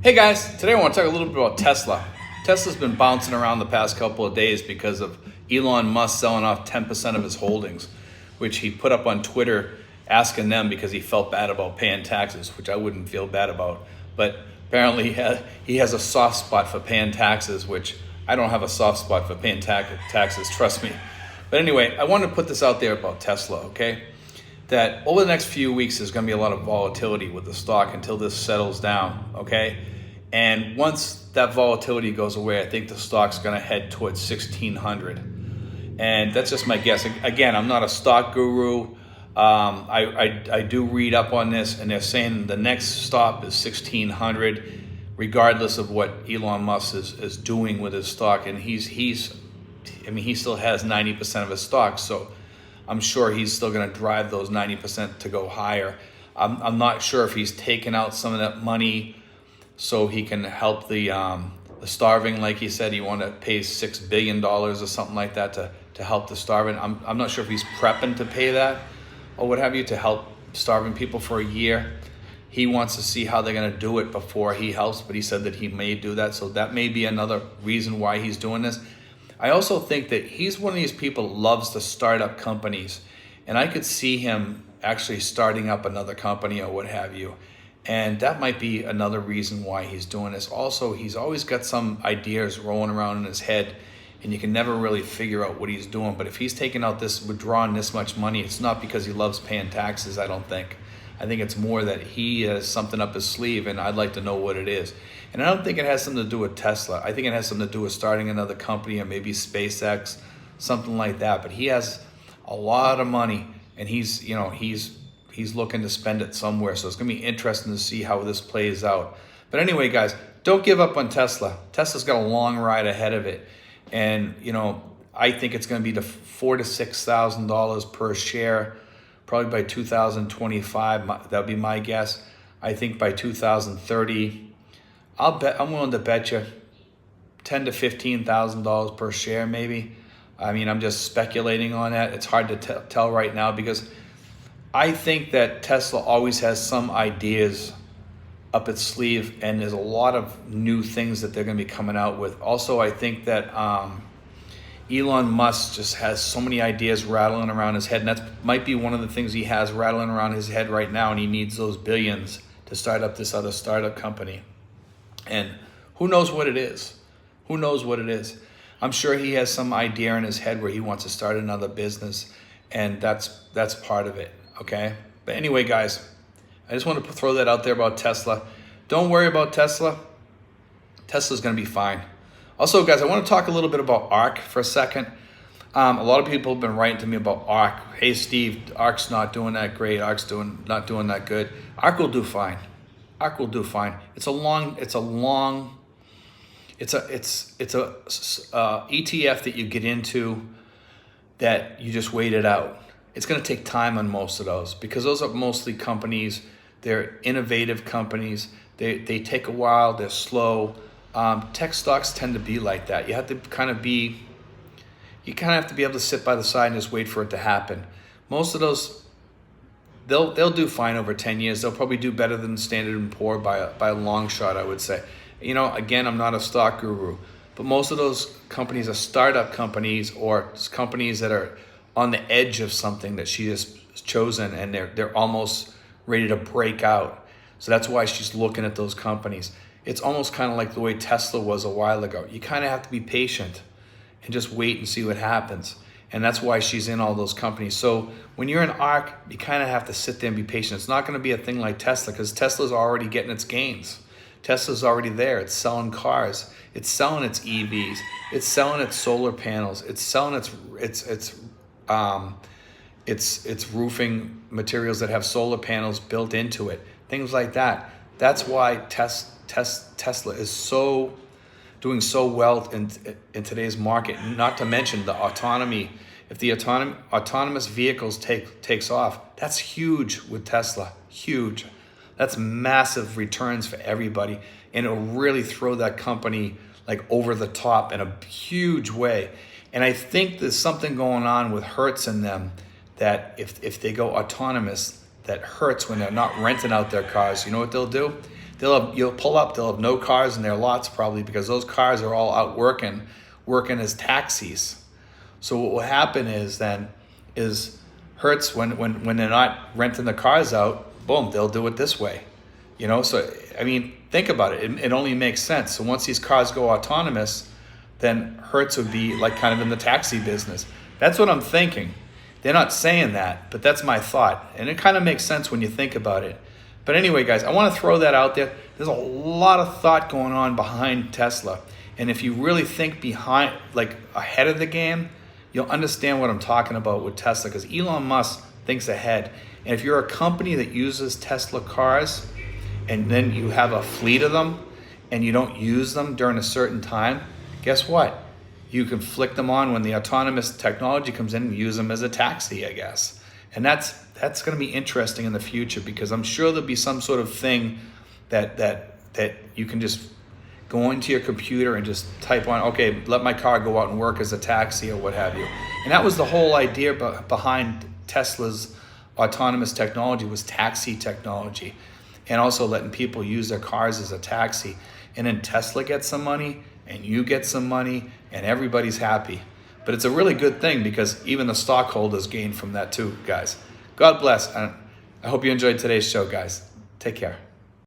Hey guys, today I want to talk a little bit about Tesla. Tesla's been bouncing around the past couple of days because of Elon Musk selling off 10% of his holdings, which he put up on Twitter asking them because he felt bad about paying taxes, which I wouldn't feel bad about. But apparently he has a soft spot for paying taxes, which I don't have a soft spot for paying taxes, trust me. But anyway, I want to put this out there about Tesla, okay? That over the next few weeks, there's going to be a lot of volatility with the stock until this settles down, okay? And once that volatility goes away, I think the stock's going to head towards 1,600. And that's just my guess. Again, I'm not a stock guru. I do read up on this, and they're saying the next stop is 1,600, regardless of what Elon Musk is doing with his stock. And he still has 90% of his stock, so I'm sure he's still going to drive those 90% to go higher. I'm not sure if he's taken out some of that money so he can help the starving, like he said. He wanted to pay $6 billion or something like that to help the starving. I'm not sure if he's prepping to pay that or what have you to help starving people for a year. He wants to see how they're going to do it before he helps, but he said that he may do that. So that may be another reason why he's doing this. I also think that he's one of these people who loves to start up companies, and I could see him actually starting up another company or what have you. And that might be another reason why he's doing this. Also, he's always got some ideas rolling around in his head, and you can never really figure out what he's doing. But if he's taking out withdrawing this much money, it's not because he loves paying taxes, I don't think. I think it's more that he has something up his sleeve, and I'd like to know what it is. And I don't think it has something to do with Tesla. I think it has something to do with starting another company or maybe SpaceX, something like that. But he has a lot of money, and he's looking to spend it somewhere. So it's going to be interesting to see how this plays out. But anyway, guys, don't give up on Tesla. Tesla's got a long ride ahead of it. And, I think it's going to be the $4,000 to $6,000 per share, probably by 2025. That would be my guess. I think by 2030, I'm willing to bet you $10,000 to $15,000 per share, maybe. I mean, I'm just speculating on that. It's hard to tell right now because I think that Tesla always has some ideas up its sleeve, and there's a lot of new things that they're going to be coming out with. Also, I think that Elon Musk just has so many ideas rattling around his head, and that might be one of the things he has rattling around his head right now, and he needs those billions to start up this other startup company. And who knows what it is? Who knows what it is? I'm sure he has some idea in his head where he wants to start another business, and that's part of it, okay? But anyway, guys, I just want to throw that out there about Tesla. Don't worry about Tesla. Tesla's going to be fine. Also, guys, I want to talk a little bit about ARK for a second. A lot of people have been writing to me about ARK. Hey, Steve, ARK's not doing that great. ARK's not doing that good. ARK will do fine. ARK will do fine. It's a ETF that you get into that you just wait it out. It's going to take time on most of those because those are mostly companies. They're innovative companies. They take a while. They're slow. Tech stocks tend to be like that. You have to kind of be able to sit by the side and just wait for it to happen. Most of those, they'll do fine over 10 years. They'll probably do better than Standard & Poor by a long shot, I would say. Again, I'm not a stock guru, but most of those companies are startup companies or companies that are on the edge of something that she has chosen, and they're almost ready to break out. So that's why she's looking at those companies. It's almost kind of like the way Tesla was a while ago. You kind of have to be patient and just wait and see what happens. And that's why she's in all those companies. So when you're in ARK, you kind of have to sit there and be patient. It's not going to be a thing like Tesla because Tesla's already getting its gains. Tesla's already there. It's selling cars. It's selling its EVs. It's selling its solar panels. It's selling its roofing materials that have solar panels built into it. Things like that. That's why Tesla is doing so well in today's market. Not to mention the autonomy. If the autonomous vehicles takes off, that's huge with Tesla. Huge. That's massive returns for everybody, and it'll really throw that company like over the top in a huge way. And I think there's something going on with Hertz in them that if they go autonomous, that Hertz, when they're not renting out their cars, you know what they'll do? you'll pull up, they'll have no cars in their lots probably because those cars are all out working as taxis. So what will happen is Hertz, when they're not renting the cars out, boom, they'll do it this way. So I mean, think about it. It only makes sense. So once these cars go autonomous, then Hertz would be like kind of in the taxi business. That's what I'm thinking. They're not saying that, but that's my thought. And it kind of makes sense when you think about it. But anyway, guys, I want to throw that out there. There's a lot of thought going on behind Tesla. And if you really think behind, like ahead of the game, you'll understand what I'm talking about with Tesla, because Elon Musk thinks ahead. And if you're a company that uses Tesla cars and then you have a fleet of them and you don't use them during a certain time, guess what? You can flick them on when the autonomous technology comes in and use them as a taxi, I guess. And that's going to be interesting in the future, because I'm sure there'll be some sort of thing that you can just go into your computer and just type on, okay, let my car go out and work as a taxi or what have you. And that was the whole idea behind Tesla's autonomous technology, was taxi technology, and also letting people use their cars as a taxi. And then Tesla gets some money and you get some money and everybody's happy. But it's a really good thing because even the stockholders gain from that too, guys. God bless. I hope you enjoyed today's show, guys. Take care.